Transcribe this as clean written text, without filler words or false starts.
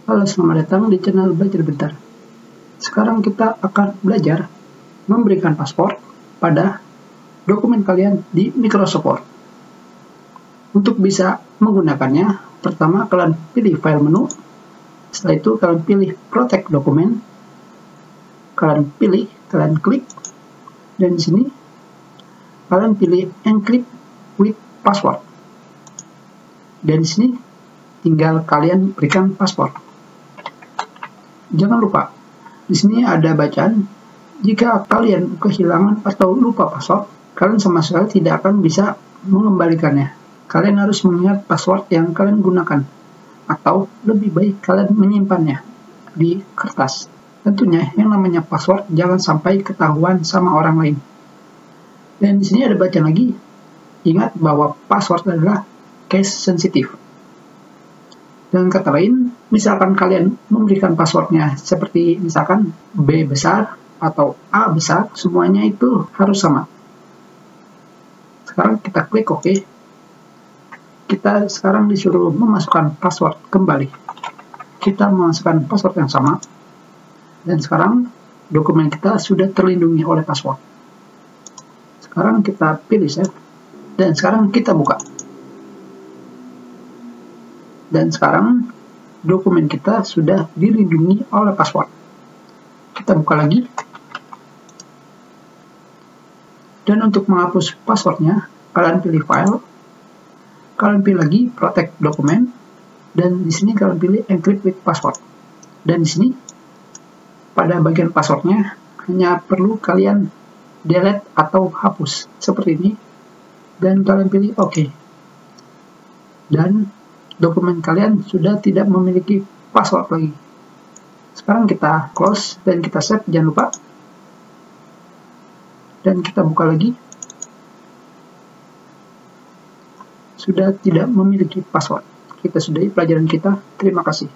Halo, selamat datang di channel Belajar Bentar. Sekarang kita akan belajar memberikan password pada dokumen kalian di Microsoft Word. Untuk bisa menggunakannya, pertama kalian pilih file menu, setelah itu kalian pilih protect dokumen, kalian klik, dan di sini kalian pilih encrypt with password. Dan di sini tinggal kalian berikan password. Jangan lupa, di sini ada bacaan, jika kalian kehilangan atau lupa password, kalian sama sekali tidak akan bisa mengembalikannya. Kalian harus mengingat password yang kalian gunakan, atau lebih baik kalian menyimpannya di kertas. Tentunya yang namanya password jangan sampai ketahuan sama orang lain. Dan di sini ada bacaan lagi, ingat bahwa password adalah case sensitive. Dengan kata lain, misalkan kalian memberikan passwordnya seperti misalkan B besar atau A besar, semuanya itu harus sama. Sekarang kita klik OK. Kita sekarang disuruh memasukkan password kembali. Kita memasukkan password yang sama. Dan sekarang dokumen kita sudah terlindungi oleh password. Sekarang kita pilih save. Dan sekarang kita buka. Dan sekarang dokumen kita sudah dilindungi oleh password. Kita buka lagi. Dan untuk menghapus passwordnya, kalian pilih file. Kalian pilih lagi protect dokumen. Dan di sini kalian pilih encrypt with password. Dan di sini pada bagian passwordnya hanya perlu kalian delete atau hapus seperti ini. Dan kalian pilih OK. Dan dokumen kalian sudah tidak memiliki password lagi. Sekarang kita close dan kita save, jangan lupa. Dan kita buka lagi. Sudah tidak memiliki password. Kita sudahi pelajaran kita. Terima kasih.